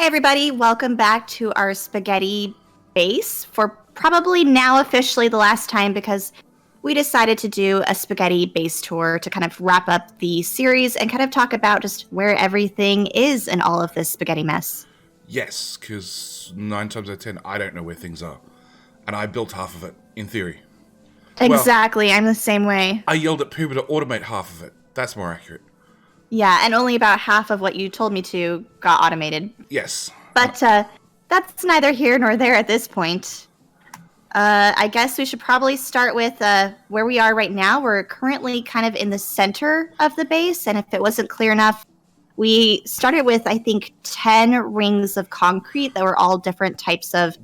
everybody. Welcome back to our spaghetti base for probably now officially the last time because we decided to do a spaghetti base tour to kind of wrap up the series and kind of talk about just where everything is in all of this spaghetti mess. Yes, because 9 times out of 10, I don't know where things are. And I built half of it, in theory. Exactly, well, I'm the same way. I yelled at Poober to automate half of it. That's more accurate. Yeah, and only about half of what you told me to got automated. Yes. But that's neither here nor there at this point. I guess we should probably start with where we are right now. We're currently kind of in the center of the base, and if it wasn't clear enough, we started with, I think, 10 rings of concrete that were all different types of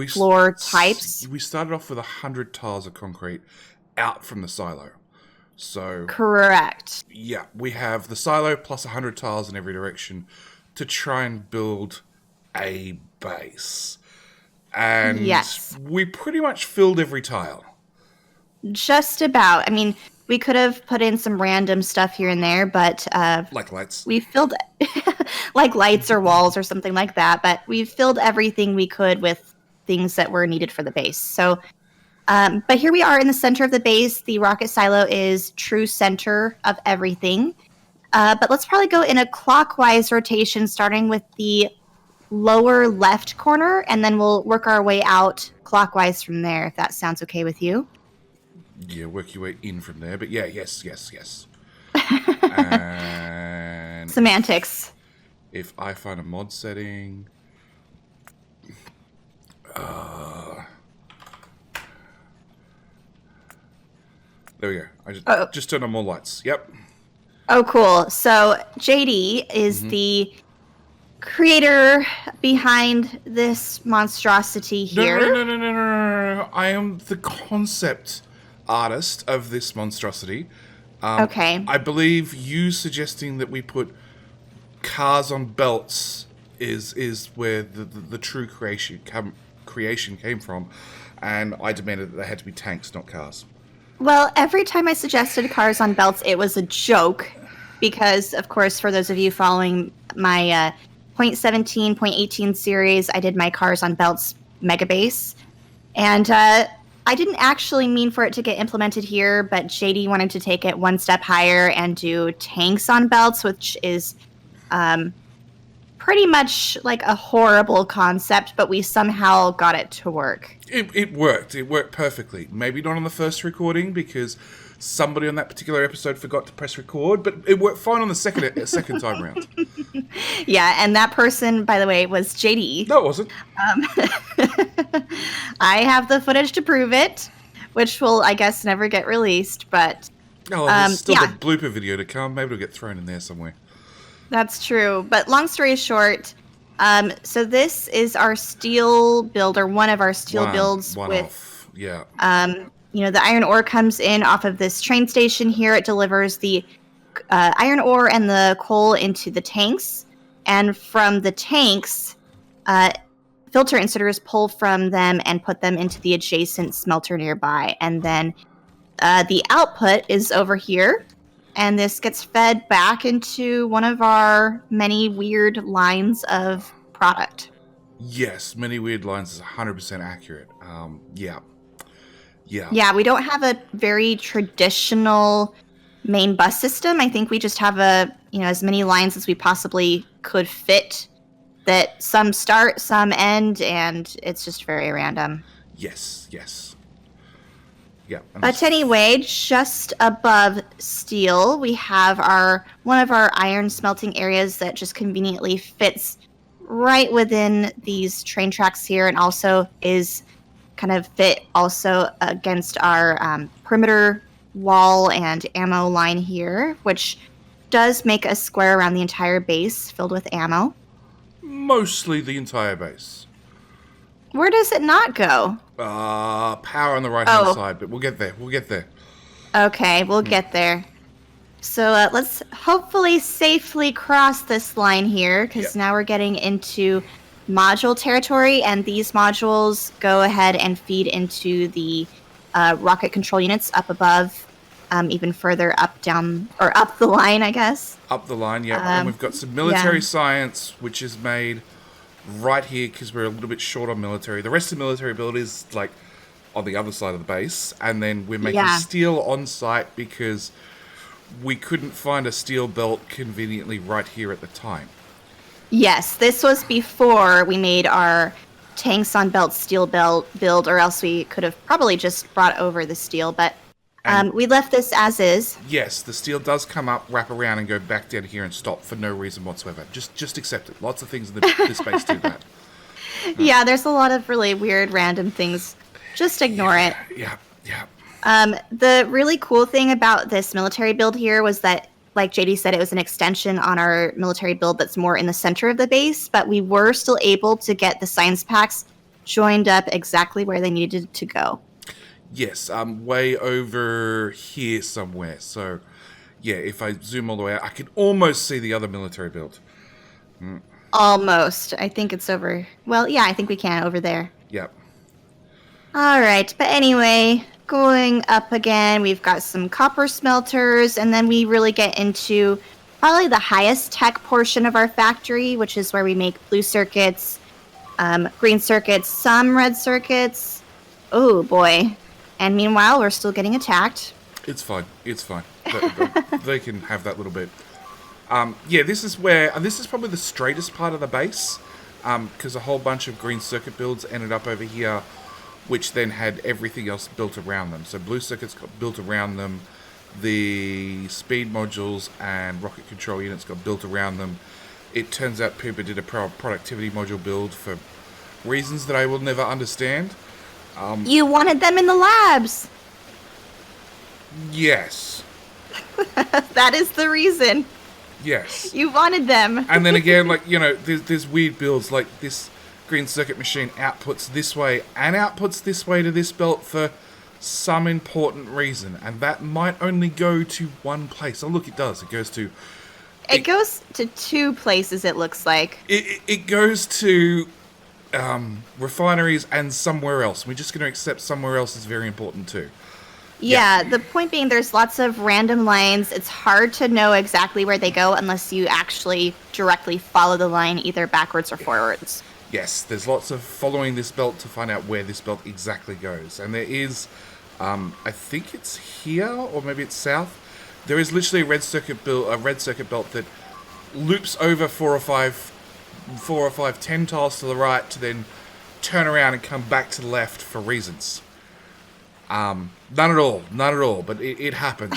floor types. We started off with 100 tiles of concrete out from the silo. So correct. Yeah, we have the silo plus 100 tiles in every direction to try and build a base. And yes, we pretty much filled every tile. Just about. I mean, we could have put in some random stuff here and there, but like lights. We filled like lights or walls or something like that, but we filled everything we could with things that were needed for the base. So but here we are in the center of the base. The rocket silo is true center of everything. But let's probably go in a clockwise rotation, starting with the lower left corner, and then we'll work our way out clockwise from there, if that sounds okay with you. Yeah, work your way in from there. But yeah, yes. And semantics. If I find a mod setting... there we go. I just turned on more lights. Yep. Oh, cool. So JD is the creator behind this monstrosity here. No. I am the concept artist of this monstrosity. Okay. I believe you suggesting that we put cars on belts is where the true creation came from, and I demanded that they had to be tanks, not cars. Well, every time I suggested cars on belts, it was a joke because, of course, for those of you following my .17, .18 series, I did my cars on belts mega base. And I didn't actually mean for it to get implemented here, but JD wanted to take it one step higher and do tanks on belts, which is pretty much like a horrible concept, but we somehow got it to work. It worked. It worked perfectly. Maybe not on the first recording because somebody on that particular episode forgot to press record, but it worked fine on the second time round. Yeah, and that person, by the way, was JD. No, it wasn't. I have the footage to prove it, which will, I guess, never get released, but... Oh, there's still the blooper video to come. Maybe it'll get thrown in there somewhere. That's true. But long story short, so this is our steel build, or one of our steel builds with... Yeah. The iron ore comes in off of this train station here. It delivers the iron ore and the coal into the tanks. And from the tanks, filter inserters pull from them and put them into the adjacent smelter nearby. And then the output is over here. And this gets fed back into one of our many weird lines of product. Yes, many weird lines is 100% accurate. Yeah, we don't have a very traditional main bus system. I think we just have as many lines as we possibly could fit, that some start, some end, and it's just very random. Yes. Yeah. But anyway, just above steel, we have one of our iron smelting areas that just conveniently fits right within these train tracks here, and also is kind of fit also against our perimeter wall and ammo line here, which does make a square around the entire base filled with ammo. Mostly the entire base. Where does it not go? Power on the right-hand side, but we'll get there. Okay, we'll get there. So let's hopefully safely cross this line here, because now we're getting into module territory, and these modules go ahead and feed into the rocket control units up above, even further up the line, I guess. Up the line, yeah. And we've got some military science, which is made right here because we're a little bit short on military. The rest of the military build is like on the other side of the base, and then we're making Yeah. steel on site because we couldn't find a steel belt conveniently right here at the time. Yes, this was before we made our tanks on belt steel belt build, or else we could have probably just brought over the steel, but And we left this as is. yes, the steel does come up, wrap around, and go back down here and stop for no reason whatsoever. Just accept it. Lots of things in this base do that. Yeah, there's a lot of really weird random things. Just ignore it. Yeah. The really cool thing about this military build here was that, like JD said, it was an extension on our military build that's more in the center of the base, but we were still able to get the science packs joined up exactly where they needed to go. Yes, way over here somewhere. So, yeah, if I zoom all the way out, I can almost see the other military build. Almost. I think it's over. Well, yeah, I think we can over there. Yep. All right, but anyway, going up again, we've got some copper smelters, and then we really get into probably the highest tech portion of our factory, which is where we make blue circuits, green circuits, some red circuits. Oh boy. And meanwhile, we're still getting attacked. It's fine. It's fine. They can have that little bit. Yeah, this is where... And this is probably the straightest part of the base, because a whole bunch of green circuit builds ended up over here, which then had everything else built around them. So blue circuits got built around them, the speed modules and rocket control units got built around them. It turns out Poober did a productivity module build for reasons that I will never understand. You wanted them in the labs. Yes. That is the reason. Yes. You wanted them. And then again, like, you know, there's weird builds, like this green circuit machine outputs this way and outputs this way to this belt for some important reason, and that might only go to one place. Oh, look, it does. It goes to... It goes to two places, it looks like. It goes to refineries and somewhere else. We're just going to accept somewhere else is very important too. Yeah, the point being there's lots of random lines. It's hard to know exactly where they go unless you actually directly follow the line either backwards or forwards. Yes, there's lots of following this belt to find out where this belt exactly goes. And there is, I think it's here, or maybe it's south. There is literally a red circuit belt that loops over four or five 10 tiles to the right to then turn around and come back to the left for reasons. None at all, but it happens,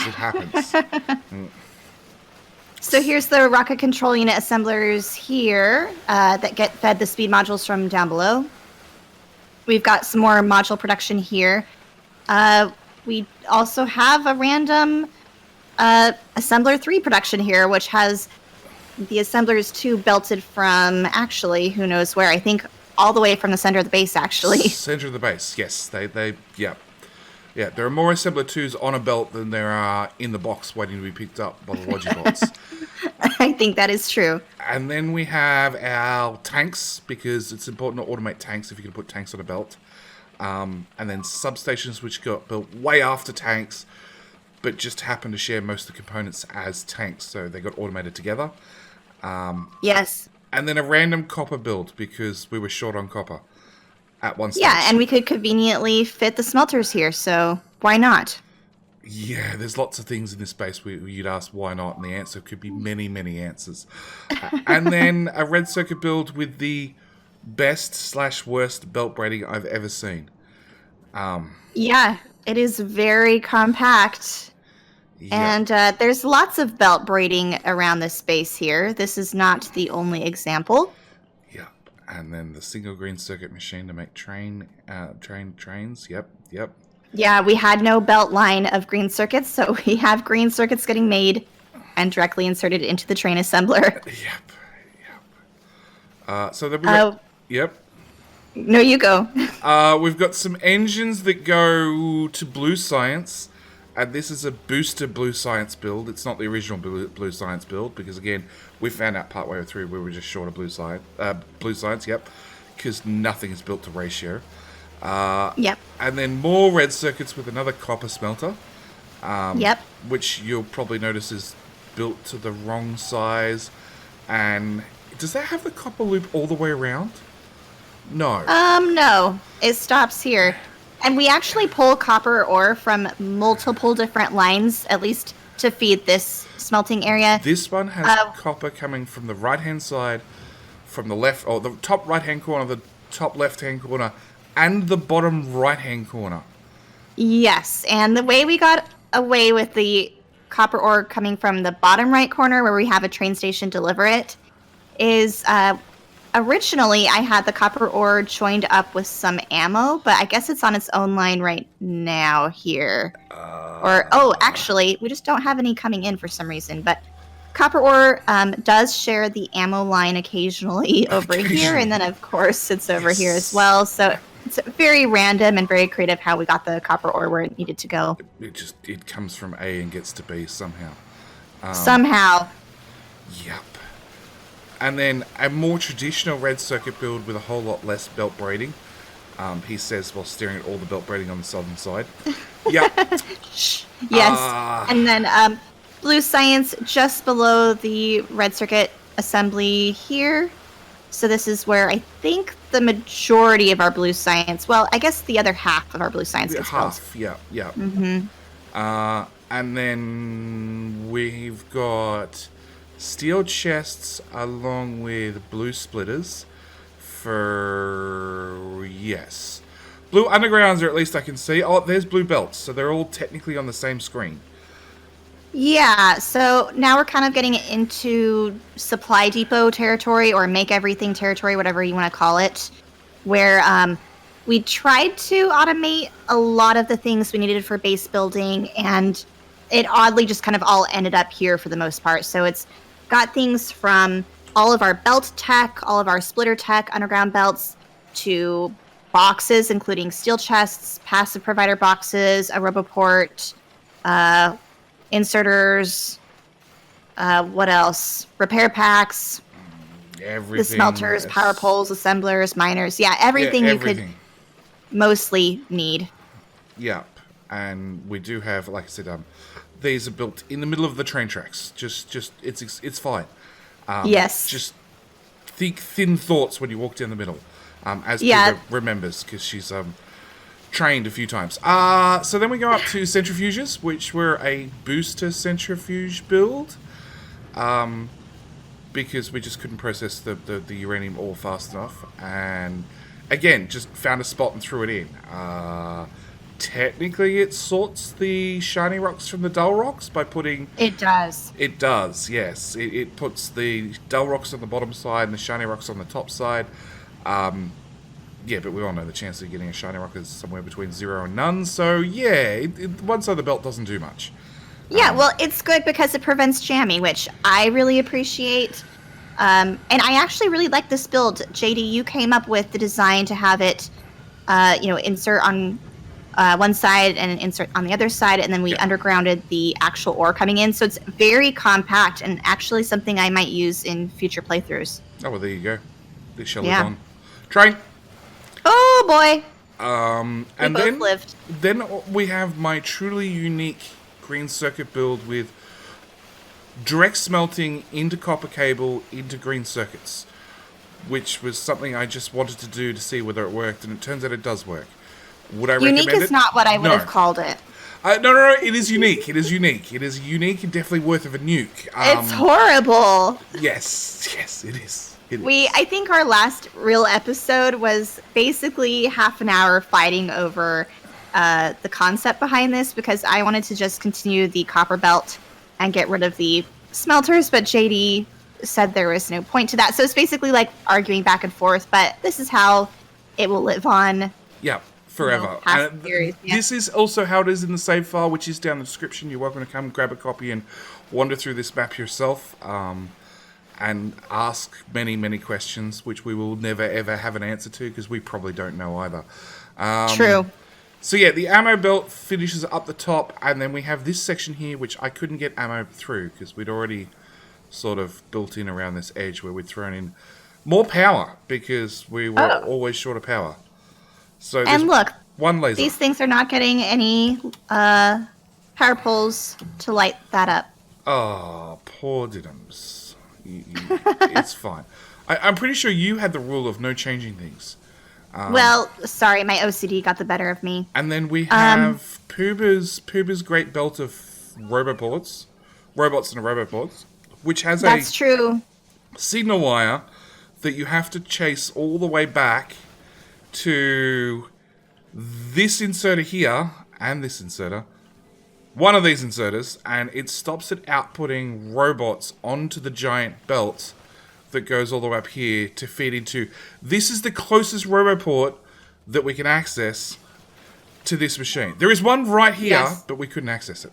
So here's the rocket control unit assemblers here that get fed the speed modules from down below. We've got some more module production here. We also have a random assembler 3 production here, which has the assemblers 2 belted from, actually, who knows where. I think all the way from the center of the base, actually. Center of the base, yes. Yeah, there are more assembler 2s on a belt than there are in the box waiting to be picked up by the Logibots. I think that is true. And then we have our tanks, because it's important to automate tanks if you can put tanks on a belt. And then substations, which got built way after tanks, but just happen to share most of the components as tanks, so they got automated together. Yes. And then a random copper build, because we were short on copper at one stage. Yeah, and we could conveniently fit the smelters here, so why not? Yeah, there's lots of things in this space where you'd ask why not, and the answer could be many, many answers. And then a red circuit build with the best/worst belt braiding I've ever seen. Yeah, it is very compact. Yeah. And there's lots of belt braiding around this space here. This is not the only example. Yep. And then the single green circuit machine to make trains. Yep. Yeah, we had no belt line of green circuits, so we have green circuits getting made and directly inserted into the train assembler. Yep. So then yep. No, you go. We've got some engines that go to blue science, and this is a booster blue science build. It's not the original blue science build, because again, we found out partway through we were just short of blue science, yep, because nothing is built to ratio. Yep. And then more red circuits with another copper smelter. Yep. Which you'll probably notice is built to the wrong size. And does that have the copper loop all the way around? No. No. It stops here. And we actually pull copper ore from multiple different lines, at least to feed this smelting area. This one has copper coming from the right-hand side, from the left, or the top right-hand corner, the top left-hand corner, and the bottom right-hand corner. Yes, and the way we got away with the copper ore coming from the bottom right corner where we have a train station deliver it is originally I had the copper ore joined up with some ammo, but I guess it's on its own line right now here. Actually, we just don't have any coming in for some reason, but copper ore does share the ammo line occasionally over here, and then of course it's over here as well, so it's very random and very creative how we got the copper ore where it needed to go. It comes from A and gets to B somehow. Somehow. Yep. And then a more traditional red circuit build with a whole lot less belt braiding. He says while staring at all the belt braiding on the southern side. Yep. Yes. And then blue science just below the red circuit assembly here. So this is where I think the majority of our blue science, well, I guess the other half of our blue science gets built. Half, yeah. Mm-hmm. And then we've got steel chests along with blue splitters for, yes. Blue undergrounds, or at least I can see. Oh, there's blue belts, so they're all technically on the same screen. Yeah, so now we're kind of getting into supply depot territory or make everything territory, whatever you want to call it, where we tried to automate a lot of the things we needed for base building, and it oddly just kind of all ended up here for the most part. So it's got things from all of our belt tech, all of our splitter tech, underground belts, to boxes, including steel chests, passive provider boxes, a roboport, inserters, what else? Repair packs, Everything. The smelters, power poles, assemblers, miners. Yeah, everything you could mostly need. Yep. And we do have, like I said, these are built in the middle of the train tracks. Just it's fine. Yes. Just think thin thoughts when you walk down the middle. As Poober remembers, because she's trained a few times. So then we go up to centrifuges, which were a booster centrifuge build. Because we just couldn't process the uranium ore fast enough. And again, just found a spot and threw it in. Technically, it sorts the shiny rocks from the dull rocks by putting... It does. It does, yes. It puts the dull rocks on the bottom side and the shiny rocks on the top side. Yeah, but we all know the chance of getting a shiny rock is somewhere between 0 and none. So, yeah, one side of the belt doesn't do much. Yeah, well, it's good because it prevents jamming, which I really appreciate. And I actually really like this build. JD, you came up with the design to have it, insert on one side and insert on the other side, and then we undergrounded the actual ore coming in. So it's very compact and actually something I might use in future playthroughs. Oh, well, there you go. The shell is on. Train! Oh, boy! And both lived. Then we have my truly unique green circuit build with direct smelting into copper cable into green circuits, which was something I just wanted to do to see whether it worked, and it turns out it does work. Would I recommend it? Unique is not what I would have called it. No, it is unique. It is unique. It is unique and definitely worth of a nuke. It's horrible. Yes, it is. I think our last real episode was basically half an hour fighting over the concept behind this, because I wanted to just continue the copper belt and get rid of the smelters, but JD said there was no point to that. So it's basically like arguing back and forth, but this is how it will live on. Yeah. Forever. This is also how it is in the save file, which is down in the description. You're welcome to come grab a copy and wander through this map yourself, and ask many, many questions, which we will never, ever have an answer to, because we probably don't know either. True. So yeah, the ammo belt finishes up the top, and then we have this section here, which I couldn't get ammo through, because we'd already sort of built in around this edge where we'd thrown in more power, because we were always short of power. So and look, one laser. These things are not getting any power poles to light that up. Oh, poor Diddums. It's fine. I'm pretty sure you had the rule of no changing things. Well, sorry, my OCD got the better of me. And then we have Poober's great belt of robots and roboports, which has That's true. signal wire that you have to chase all the way back to this inserter here and this inserter. One of these inserters, and it stops it outputting robots onto the giant belt that goes all the way up here to feed into. This is the closest roboport that we can access to this machine. There is one right here, Yes. but we couldn't access it.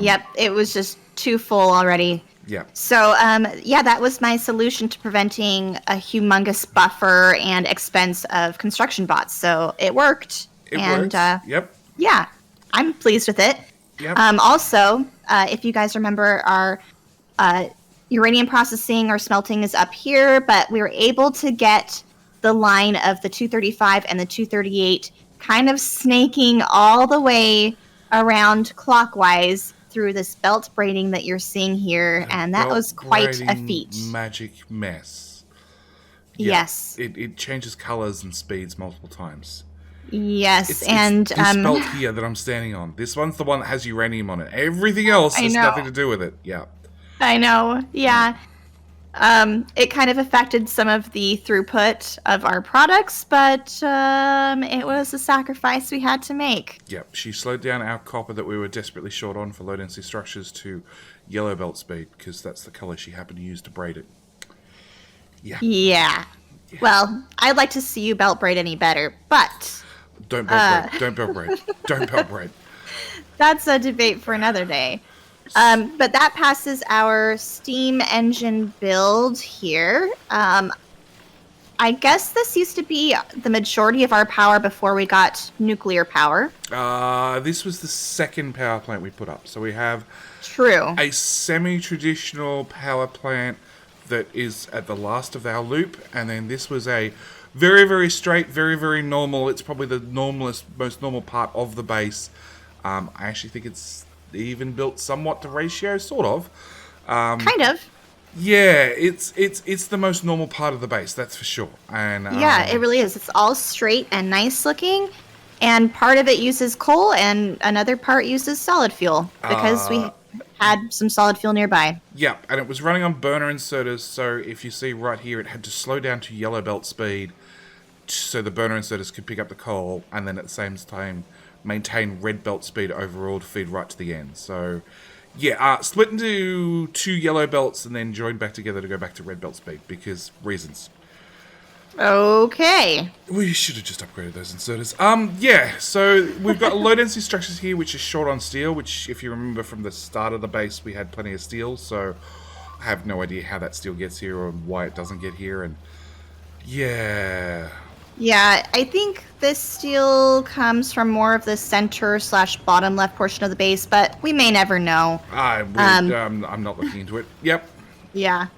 Yep, it was just too full already. Yeah. So, yeah, that was my solution to preventing a humongous buffer and expense of construction bots. So it worked. It worked. Yep. Yeah, I'm pleased with it. Yep. Also, if you guys remember, our uranium processing or smelting is up here, but we were able to get the line of the 235 and the 238 kind of snaking all the way around clockwise through this belt braiding that you're seeing here, and that was quite a feat. Magic mess. Yeah, Yes. It changes colors and speeds multiple times. Yes, It's this belt here that I'm standing on. This one's the one that has uranium on it. Everything else has nothing to do with it. Yeah. I know. Yeah. It kind of affected some of the throughput of our products, but it was a sacrifice we had to make. Yep. She slowed down our copper that we were desperately short on for low density structures to yellow belt speed because that's the color she happened to use to braid it. Yeah. Well, I'd like to see you belt braid any better, but Don't belt braid. Don't belt braid. Don't belt braid. that's a debate for another day. But that passes our steam engine build here. I guess this used to be the majority of our power before we got nuclear power. This was the second power plant we put up. So we have True. a semi-traditional power plant that is at the last of our loop, and then this was a very, very straight, very, very normal. It's probably the most normal part of the base. I actually think it's even built somewhat to ratio, sort of. Kind of. Yeah, it's the most normal part of the base, that's for sure. And Yeah, it really is. It's all straight and nice looking, and part of it uses coal, and another part uses solid fuel because we had some solid fuel nearby. Yeah, and it was running on burner inserters, so if you see right here, it had to slow down to yellow belt speed so the burner inserters could pick up the coal, and then at the same time maintain red belt speed overall to feed right to the end. So, yeah, split into 2 yellow belts and then joined back together to go back to red belt speed, because reasons. Okay. We should have just upgraded those inserters. Yeah, so we've got low density structures here, which is short on steel, which, if you remember from the start of the base, we had plenty of steel, so I have no idea how that steel gets here or why it doesn't get here, and yeah. Yeah, I think this steel comes from more of the center/bottom left portion of the base, but we may never know. I'm not looking into it. Yep. Yeah.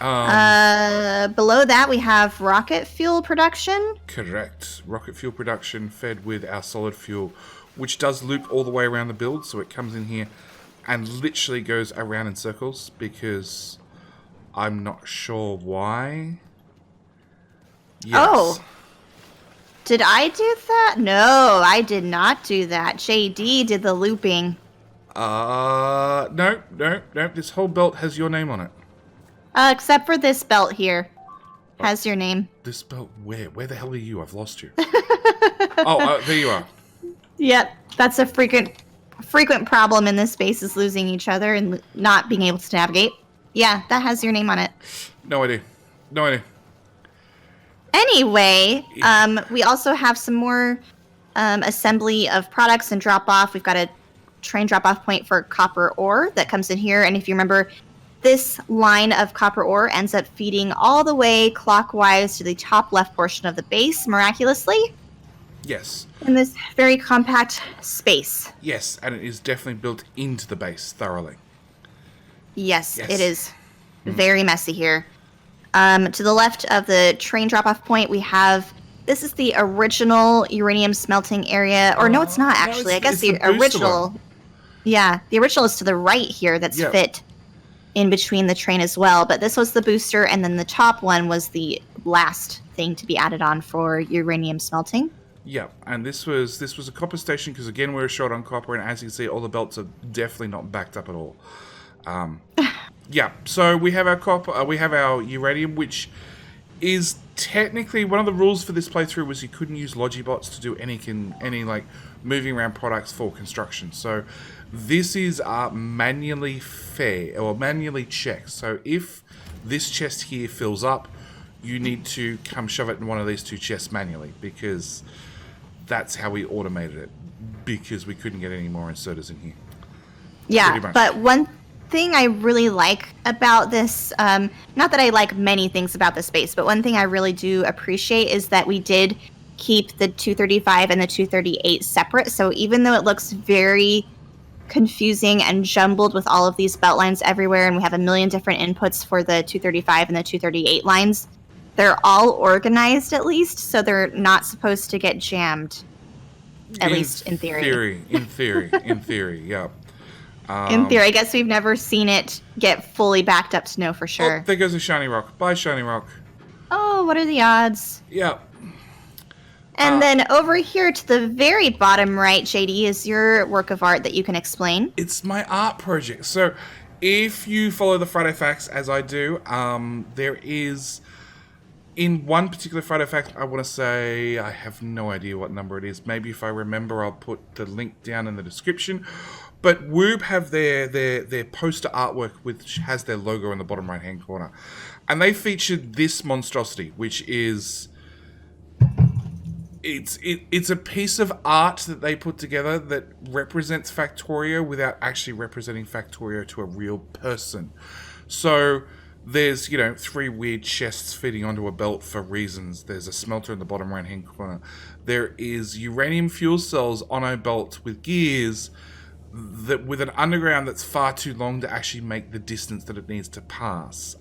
Below that, we have rocket fuel production. Correct. Rocket fuel production fed with our solid fuel, which does loop all the way around the build, so it comes in here and literally goes around in circles, because I'm not sure why. Yes. Oh. Did I do that? No, I did not do that. JD did the looping. No. This whole belt has your name on it. Except for this belt here. Has your name. This belt, where? Where the hell are you? I've lost you. There you are. Yep, that's a frequent problem in this space, is losing each other and not being able to navigate. Yeah, that has your name on it. No idea. Anyway, we also have some more assembly of products and drop-off. We've got a train drop-off point for copper ore that comes in here. And if you remember, this line of copper ore ends up feeding all the way clockwise to the top left portion of the base, miraculously. Yes. In this very compact space. Yes, and it is definitely built into the base thoroughly. Yes. It is very messy here. To the left of the train drop-off point, we have... This is the original uranium smelting area. Or no, it's not, actually. I guess the original... one. Yeah, the original is to the right here that's fit. in between the train as well. But this was the booster, and then the top one was the last thing to be added on for uranium smelting. Yeah, and this was a copper station because again we were short on copper, and as you can see, all the belts are definitely not backed up at all. Yeah, so we have our copper, we have our uranium, which is technically one of the rules for this playthrough was you couldn't use Logibots to do any like moving around products for construction. So this is manually manually checked. So if this chest here fills up, you need to come shove it in one of these two chests manually because that's how we automated it because we couldn't get any more inserters in here. Yeah, but one thing I really like about this, not that I like many things about this space, but one thing I really do appreciate is that we did keep the 235 and the 238 separate. So even though it looks very confusing and jumbled with all of these belt lines everywhere, and we have a million different inputs for the 235 and the 238 lines, they're all organized at least, so they're not supposed to get jammed. At least in theory. In theory, yeah. In theory, I guess we've never seen it get fully backed up to know for sure. Oh, there goes a shiny rock. Bye, shiny rock. Oh, what are the odds? Yeah. And then over here to the very bottom right, JD, is your work of art that you can explain. It's my art project. So if you follow the Friday Facts as I do, there is... In one particular Friday Fact, I want to say, I have no idea what number it is. Maybe if I remember, I'll put the link down in the description. But Woob have their poster artwork, which has their logo in the bottom right-hand corner. And they featured this monstrosity, which is... It's a piece of art that they put together that represents Factorio without actually representing Factorio to a real person. So... There's, 3 weird chests feeding onto a belt for reasons. There's a smelter in the bottom right-hand corner. There is uranium fuel cells on a belt with gears that with an underground that's far too long to actually make the distance that it needs to pass.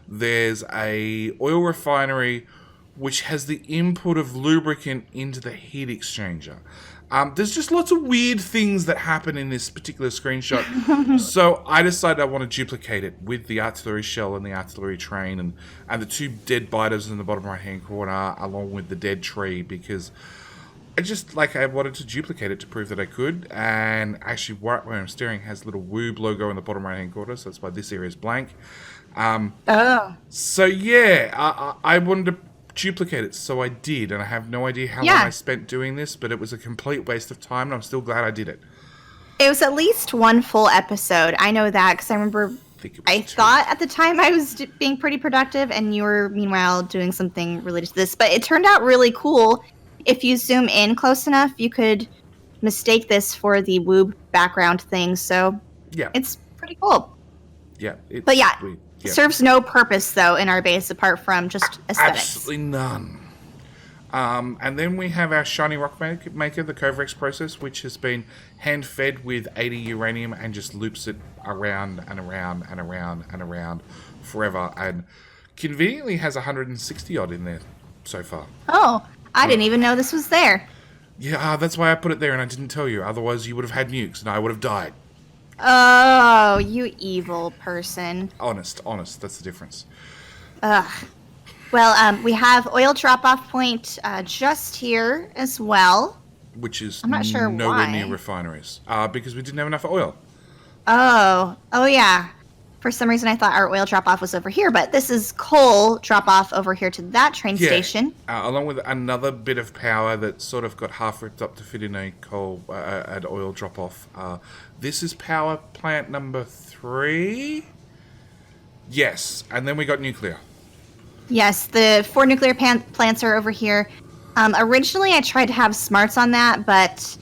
There's a oil refinery which has the input of lubricant into the heat exchanger. There's just lots of weird things that happen in this particular screenshot. So I decided I want to duplicate it with the artillery shell and the artillery train and the 2 dead biters in the bottom right-hand corner along with the dead tree because I wanted to duplicate it to prove that I could. And actually right where I'm staring has a little Woob logo in the bottom right-hand corner, so that's why this area is blank. So yeah, I wanted to duplicate it, so I did, and I have no idea how long I spent doing this, but it was a complete waste of time, and I'm still glad I did it. It was at least 1 full episode. I know that because I remember I thought at the time I was being pretty productive, and you were meanwhile doing something related to this, but it turned out really cool. If you zoom in close enough, you could mistake this for the Woob background thing, so yeah, it's pretty cool. Yeah, but yeah, sweet. Yep. Serves no purpose, though, in our base, apart from just aesthetics. Absolutely none. And then we have our shiny rock maker, the Covrex process, which has been hand-fed with 80 uranium and just loops it around and around and around and around forever. And conveniently has 160-odd in there so far. Oh, I didn't even know this was there. Yeah, that's why I put it there and I didn't tell you. Otherwise, you would have had nukes and I would have died. Oh, you evil person. Honest. That's the difference. Ugh. Well, we have oil drop-off point just here as well. Which is I'm not sure nowhere why. near refineries. Because we didn't have enough oil. Oh, yeah. For some reason, I thought our oil drop-off was over here, but this is coal drop-off over here to that train station. Along with another bit of power that sort of got half ripped up to fit in a coal and oil drop-off. This is power plant number 3. Yes, and then we got nuclear. Yes, the 4 nuclear plants are over here. Originally, I tried to have smarts on that, but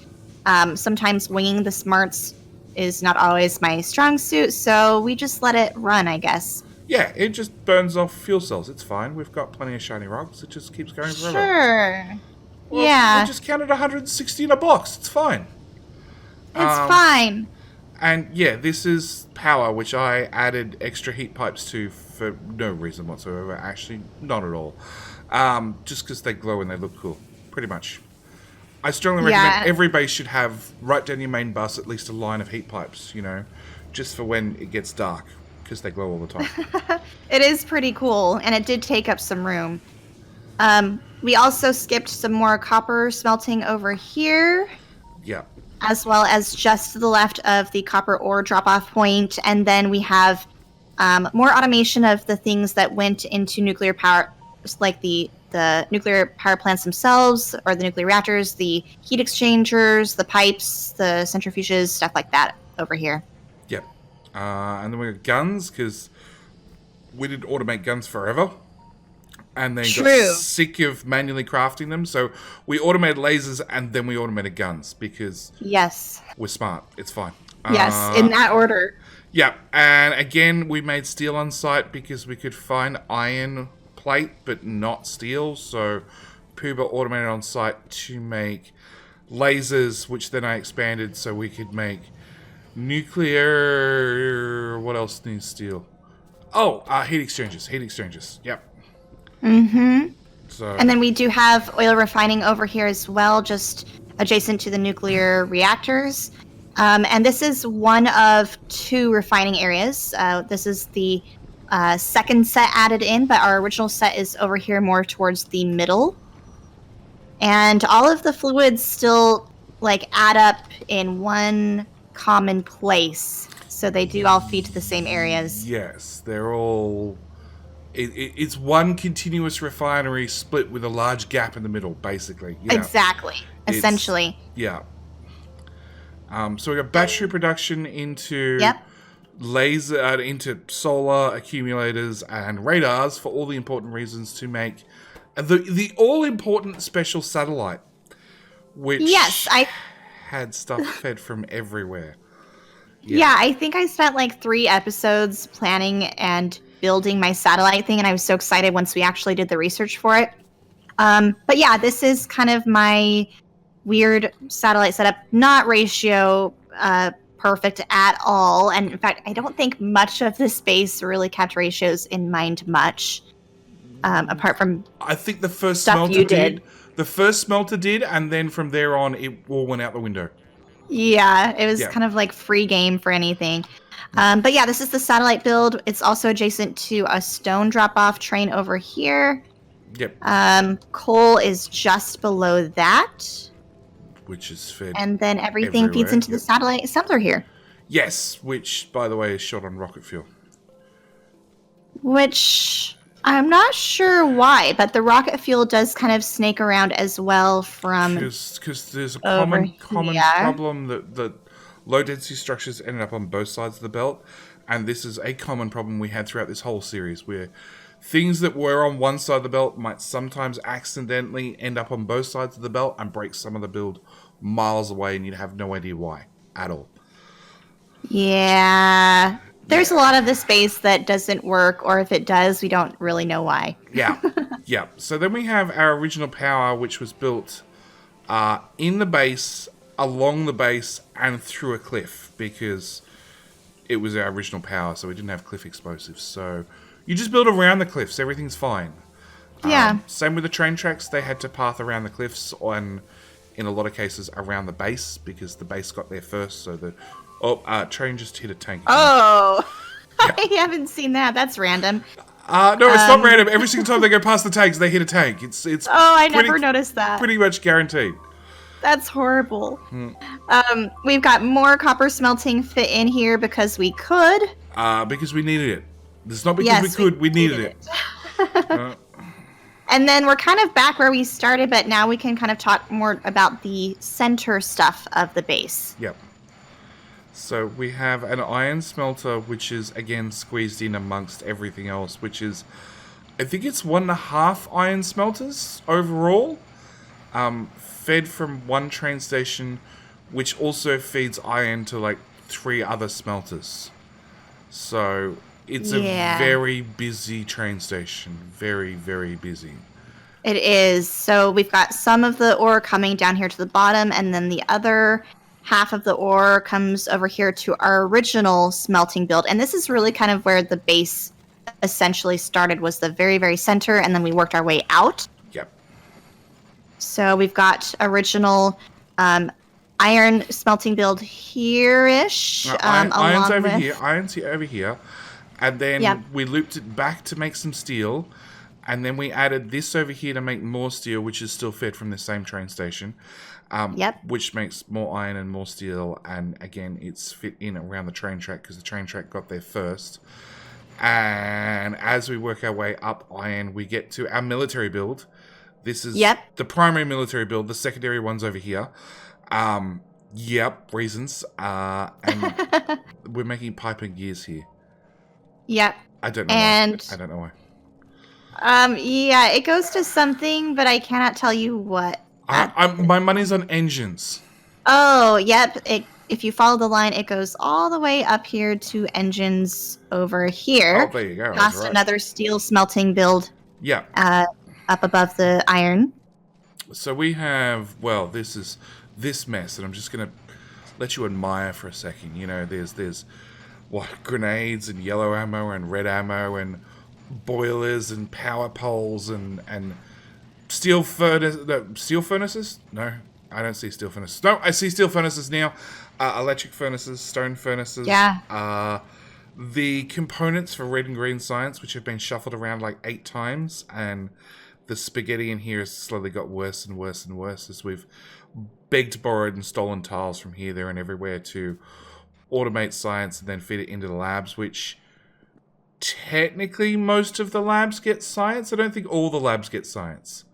sometimes winging the smarts is not always my strong suit, so we just let it run, I guess. Yeah, it just burns off fuel cells. It's fine. We've got plenty of shiny rocks. It just keeps going forever. Sure. Well, yeah. We just counted 160 in a box. It's fine. It's fine. And yeah, this is power, which I added extra heat pipes to for no reason whatsoever. Actually, not at all. Just because they glow and they look cool. Pretty much. I strongly recommend every base should have, right down your main bus, at least a line of heat pipes, just for when it gets dark. because they glow all the time. It is pretty cool, and it did take up some room. We also skipped some more copper smelting over here. Yeah. As well as just to the left of the copper ore drop-off point. And then we have more automation of the things that went into nuclear power, like the nuclear power plants themselves, or the nuclear reactors, the heat exchangers, the pipes, the centrifuges, stuff like that over here. Yep. And then we got guns, because we didn't automate guns forever. And then got sick of manually crafting them. So we automated lasers and then we automated guns, because we're smart. It's fine. Yes, in that order. Yeah. And again, we made steel on site because we could find iron plate but not steel. So Poober automated on site to make lasers, which then I expanded so we could make nuclear... What else needs steel? Oh, heat exchangers. Heat exchangers. Yep. Mm-hmm. So. And then we do have oil refining over here as well, just adjacent to the nuclear reactors. And this is one of 2 refining areas. This is the second set added in, but our original set is over here more towards the middle. And all of the fluids still add up in one common place. So they do all feed to the same areas. Yes, they're all... It's one continuous refinery split with a large gap in the middle, basically. Yeah. Exactly. Essentially. Yeah. So we got battery production into laser, into solar accumulators and radars for all the important reasons to make the all-important special satellite, which had stuff fed from everywhere. Yeah, I think I spent 3 episodes planning and building my satellite thing, and I was so excited once we actually did the research for it. But yeah, this is kind of my weird satellite setup. Not ratio perfect at all, and in fact, I don't think much of the space really kept ratios in mind much, apart from I think the first stuff smelter you did. The first smelter did, and then from there on, it all went out the window. Yeah, it was kind of free game for anything. But yeah, this is the satellite build. It's also adjacent to a stone drop-off train over here. Yep. Coal is just below that. Which is fed and then everything feeds into the satellite assembler here. Yes, which, by the way, is shot on rocket fuel. Which... I'm not sure why, but the rocket fuel does kind of snake around as well from because there's a common problem that low-density structures ended up on both sides of the belt, and this is a common problem we had throughout this whole series, where things that were on one side of the belt might sometimes accidentally end up on both sides of the belt and break some of the build miles away, and you'd have no idea why at all. Yeah. There's a lot of the space that doesn't work, or if it does, we don't really know why. Yeah. So then we have our original power, which was built in the base, along the base, and through a cliff, because it was our original power, so we didn't have cliff explosives. So you just build around the cliffs, everything's fine. Yeah. Same with the train tracks, they had to path around the cliffs, and in a lot of cases around the base, because the base got there first, so the... train just hit a tank. Oh, yeah. I haven't seen that. That's random. No, it's not random. Every single time they go past the tanks, they hit a tank. It's. I never noticed that. Pretty much guaranteed. That's horrible. We've got more copper smelting fit in here because we could. Because we needed it. It's not because we could. We needed it. And then we're kind of back where we started, but now we can kind of talk more about the center stuff of the base. Yep. So we have an iron smelter, which is, again, squeezed in amongst everything else, which is, I think it's 1.5 iron smelters overall, fed from one train station, which also feeds iron to, 3 other smelters. So it's a very busy train station. Very, very busy. It is. So we've got some of the ore coming down here to the bottom, and then the other... half of the ore comes over here to our original smelting build. And this is really kind of where the base essentially started, was the very, very center, and then we worked our way out. Yep. So we've got original iron smelting build here-ish. Iron's over here. Iron's over here. And then Yep. we looped it back to make some steel. And then we added this over here to make more steel, which is still fed from the same train station. Yep. Which makes more iron and more steel. And again, it's fit in around the train track because the train track got there first. And as we work our way up iron, we get to our military build. This is the primary military build. The secondary one's over here. Reasons. And we're making pipe and gears here. Yep. I don't know why. I don't know why. Yeah, it goes to something, but I cannot tell you what. My money's on engines. Oh, yep. If you follow the line, it goes all the way up here to engines over here. Oh, there you go. Past another steel smelting build. Yeah. Up above the iron. So we have, this mess, and I'm just going to let you admire for a second. You know, there's grenades and yellow ammo and red ammo and boilers and power poles and steel furnaces? No, I don't see steel furnaces. No, I see steel furnaces now. Electric furnaces, stone furnaces. Yeah. The components for red and green science, which have been shuffled around like 8 times, and the spaghetti in here has slowly got worse and worse and worse as we've begged, borrowed, and stolen tiles from here, there, and everywhere to automate science and then feed it into the labs, which technically most of the labs get science. I don't think all the labs get science.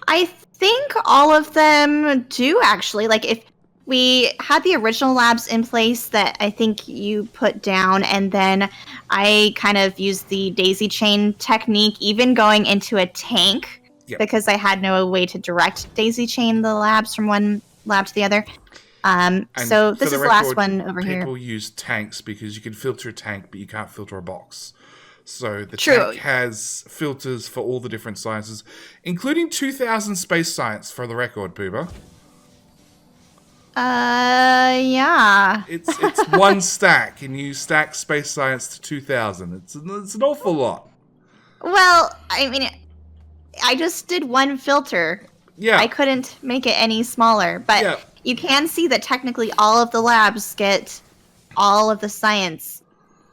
I think all of them do, actually. Like, if we had the original labs in place that I think you put down, and then I kind of used the daisy chain technique, even going into a tank, because I had no way to direct daisy chain the labs from one lab to the other. So this is the last one over here. People use tanks because you can filter a tank, but you can't filter a box. So the tank has filters for all the different sciences, including 2000 space science, for the record, Poober. Yeah. It's one stack, and you stack space science to 2000. It's an awful lot. Well, I mean, I just did one filter. Yeah. I couldn't make it any smaller, but you can see that technically all of the labs get all of the science.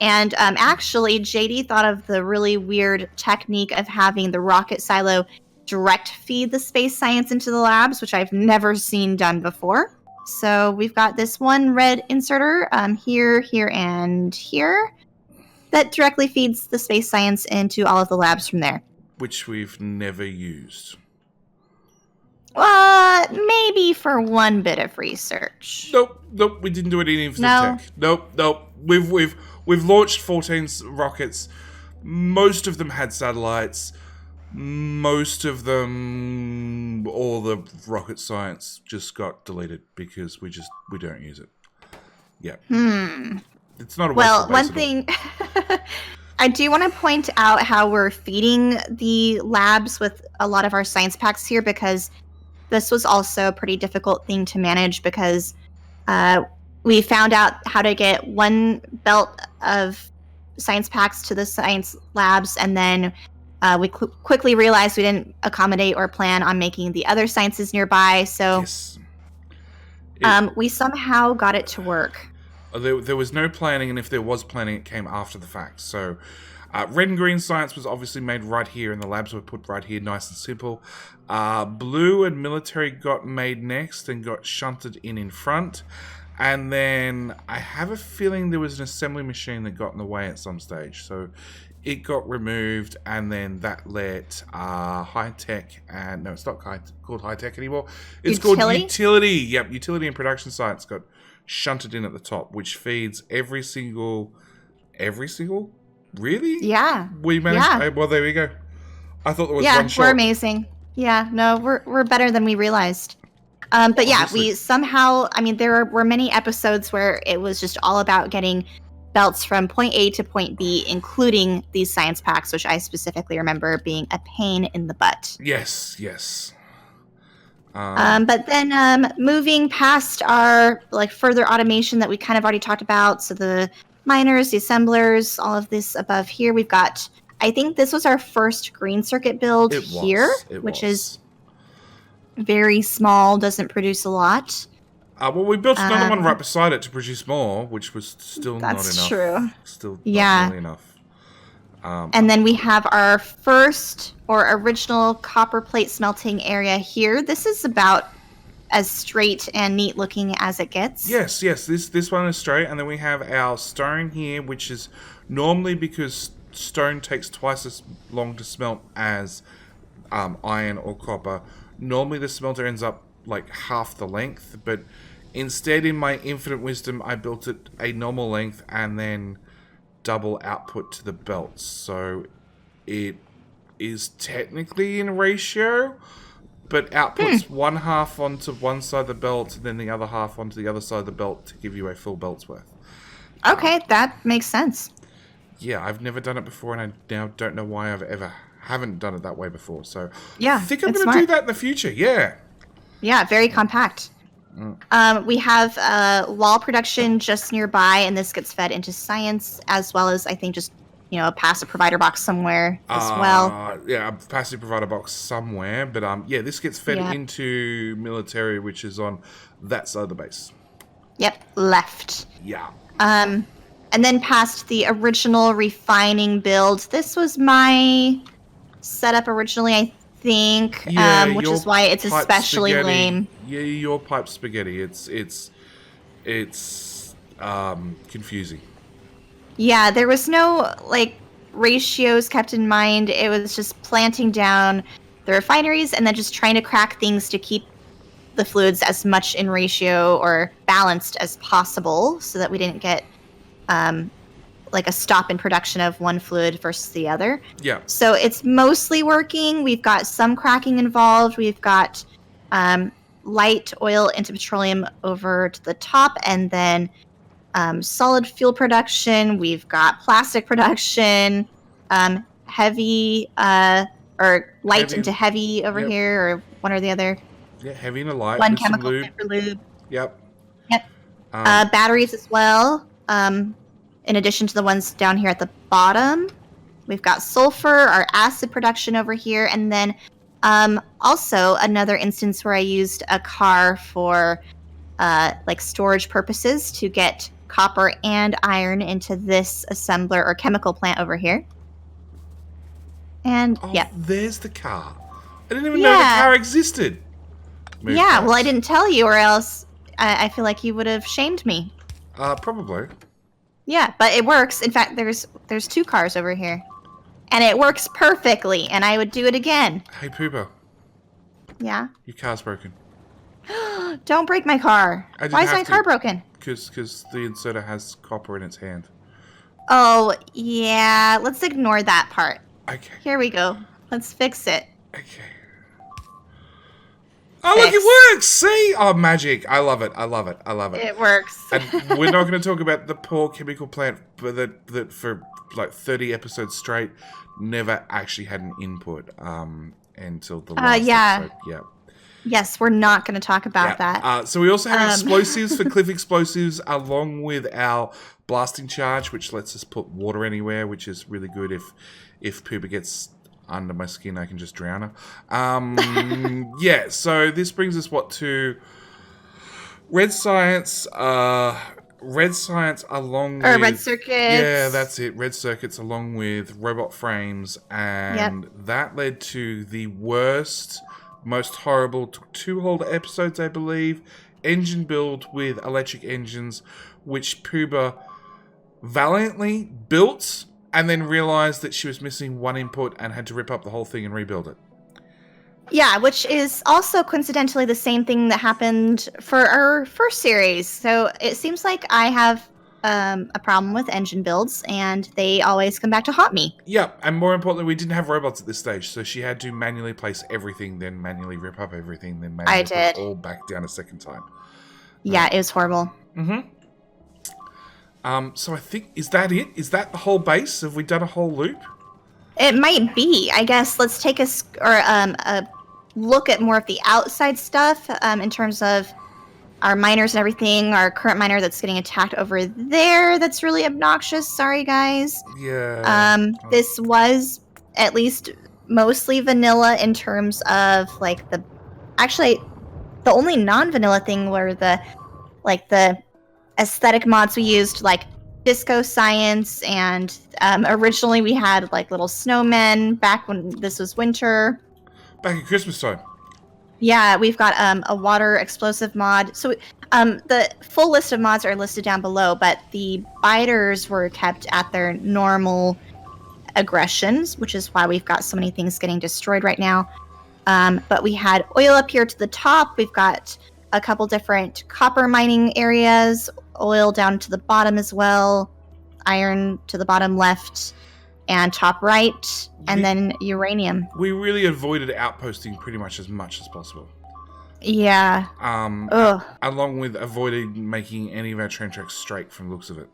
And actually, JD thought of the really weird technique of having the rocket silo direct feed the space science into the labs, which I've never seen done before. So we've got this one red inserter here, here, and here that directly feeds the space science into all of the labs from there. Which we've never used. Maybe for one bit of research. Nope, we didn't do it in Infinite Tech. Nope. We've launched 14 rockets. Most of them had satellites. Most of them, all the rocket science just got deleted because we don't use it. Yeah. It's not a wasteful one thing I do want to point out how we're feeding the labs with a lot of our science packs here, because this was also a pretty difficult thing to manage, because we found out how to get one belt of science packs to the science labs, and then we quickly realized we didn't accommodate or plan on making the other sciences nearby, so we somehow got it to work. There was no planning, and if there was planning, it came after the fact. So red and green science was obviously made right here, and the labs were put right here, nice and simple. Blue and military got made next and got shunted in front. And then I have a feeling there was an assembly machine that got in the way at some stage. So it got removed, and then that let high-tech, and no, it's not called high-tech anymore. It's called utility. Yep, utility and production science got shunted in at the top, which feeds every single, really? Yeah. We managed, well, there we go. I thought there was one shot. Yeah, we're amazing. Yeah, no, we're better than we realized. But yeah, we somehow, I mean, there were many episodes where it was just all about getting belts from point A to point B, including these science packs, which I specifically remember being a pain in the butt. Yes. But then moving past our further automation that we kind of already talked about, so the miners, the assemblers, all of this above here, we've got, I think this was our first green circuit build which is very small, doesn't produce a lot. Well, we built another one right beside it to produce more, which was still not enough. That's true. Still not really enough. And then we have our first or original copper plate smelting area here. This is about as straight and neat looking as it gets. Yes. This one is straight, and then we have our stone here, which is normally because stone takes twice as long to smelt as iron or copper. Normally, the smelter ends up like half the length, but instead, in my infinite wisdom, I built it a normal length and then double output to the belts. So it is technically in ratio, but outputs one half onto one side of the belt and then the other half onto the other side of the belt to give you a full belt's worth. Okay, that makes sense. Yeah, I've never done it before, and I now don't know why haven't done it that way before. So yeah, I think I'm going to do that in the future. Yeah, very compact. We have wall production just nearby, and this gets fed into science, as well as I think just a passive provider box somewhere as well. Yeah, a passive provider box somewhere, but this gets fed into military, which is on that side of the base. Yep, left. Yeah. And then past the original refining build. This was my setup originally, I think, which is why it's especially lame. Yeah, your pipe spaghetti. It's confusing. Yeah, there was no ratios kept in mind. It was just planting down the refineries and then just trying to crack things to keep the fluids as much in ratio or balanced as possible, so that we didn't get a stop in production of one fluid versus the other. Yeah. So it's mostly working. We've got some cracking involved. We've got light oil into petroleum over to the top, and then solid fuel production. We've got plastic production, heavy or light into heavy over here, or one or the other. Yeah, heavy and a light. One chemical for lube. Yep. Batteries as well. In addition to the ones down here at the bottom, we've got sulfur, our acid production over here, and then also another instance where I used a car for storage purposes to get copper and iron into this assembler or chemical plant over here. And there's the car. I didn't even know the car existed. Well, I didn't tell you, or else I feel like you would have shamed me. Probably. Yeah, but it works. In fact, there's two cars over here. And it works perfectly, and I would do it again. Hey, Poober. Yeah? Your car's broken. Don't break my car. Why is my car broken? Because the inserter has copper in its hand. Oh, yeah. Let's ignore that part. Okay. Here we go. Let's fix it. Okay. Oh, look, it works! See? Oh, magic. I love it. It works. And we're not going to talk about the poor chemical plant that for like 30 episodes straight never actually had an input until the last episode. Yeah. Yes, we're not going to talk about that. So we also have explosives for cliff explosives, along with our blasting charge, which lets us put water anywhere, which is really good if Poober gets under my skin, I can just drown her. Yeah, so this brings us to red science along with red circuits. Yeah, that's it. Red circuits along with robot frames, and that led to the worst, most horrible, took 2 whole episodes, I believe, engine build with electric engines, which Poober valiantly built and then realized that she was missing one input and had to rip up the whole thing and rebuild it. Yeah, which is also coincidentally the same thing that happened for our first series. So it seems like I have a problem with engine builds, and they always come back to haunt me. Yeah, and more importantly, we didn't have robots at this stage, so she had to manually place everything, then manually rip up everything, then manually put it all back down a second time. Yeah, it was horrible. Mm-hmm. So I think, is that it? Is that the whole base? Have we done a whole loop? It might be. I guess let's take a look at more of the outside stuff in terms of our miners and everything. Our current miner that's getting attacked over there, that's really obnoxious. Sorry, guys. Yeah. This was at least mostly vanilla in terms of actually the only non-vanilla thing were the aesthetic mods we used, like disco science, and originally we had like little snowmen back when this was winter. Back at Christmas time. Yeah, we've got a water explosive mod. So the full list of mods are listed down below, but the biters were kept at their normal aggressions, which is why we've got so many things getting destroyed right now. But we had oil up here to the top. We've got a couple different copper mining areas, oil down to the bottom as well, iron to the bottom left and top right, and then uranium. We really avoided outposting pretty much as possible. Yeah. Along with avoiding making any of our train tracks straight from the looks of it.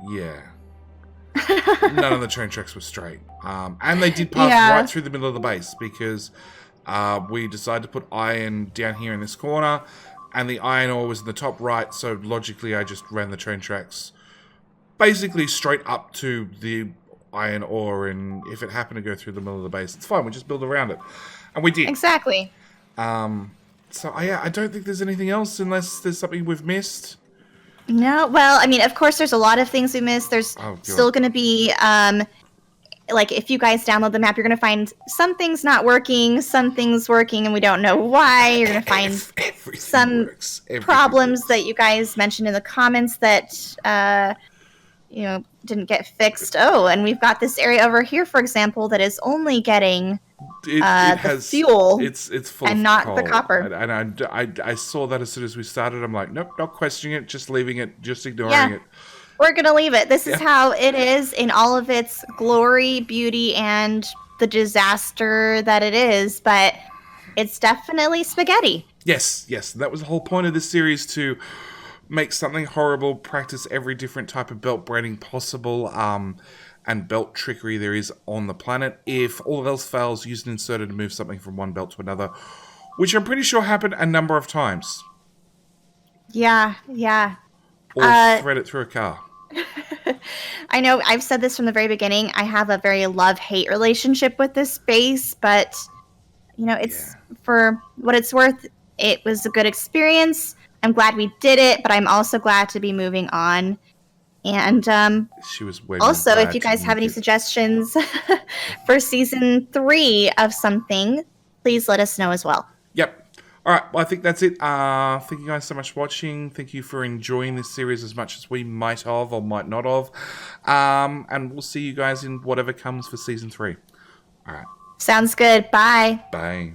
Yeah. None of the train tracks were straight. And they did pass right through the middle of the base because we decided to put iron down here in this corner, and the iron ore was in the top right, so logically I just ran the train tracks basically straight up to the iron ore, and if it happened to go through the middle of the base, it's fine, we just build around it. And we did. Exactly. So I don't think there's anything else unless there's something we've missed. No, well, I mean, of course, there's a lot of things we missed. There's still going to be, like, if you guys download the map, you're going to find some things not working, some things working, and we don't know why. You're going to find some problems that you guys mentioned in the comments that, didn't get fixed. Oh, and we've got this area over here, for example, that is only getting it has fuel. It's full and of not coal. the copper. And I saw that as soon as we started. I'm like, nope, not questioning it, just leaving it, just ignoring it. We're gonna leave it. This is how it is in all of its glory, beauty, and the disaster that it is. But it's definitely spaghetti. Yes. That was the whole point of this series, to make something horrible, practice every different type of belt branding possible, and belt trickery there is on the planet. If all else fails, use an inserter to move something from one belt to another, which I'm pretty sure happened a number of times. Yeah. Or thread it through a car. I know I've said this from the very beginning. I have a very love-hate relationship with this base, but, it's for what it's worth. It was a good experience. I'm glad we did it, but I'm also glad to be moving on. And she was way also, if you guys have any suggestions for season 3 of something, please let us know as well. Yep. All right. Well, I think that's it. Thank you guys so much for watching. Thank you for enjoying this series as much as we might have or might not have. And we'll see you guys in whatever comes for season 3. All right. Sounds good. Bye. Bye.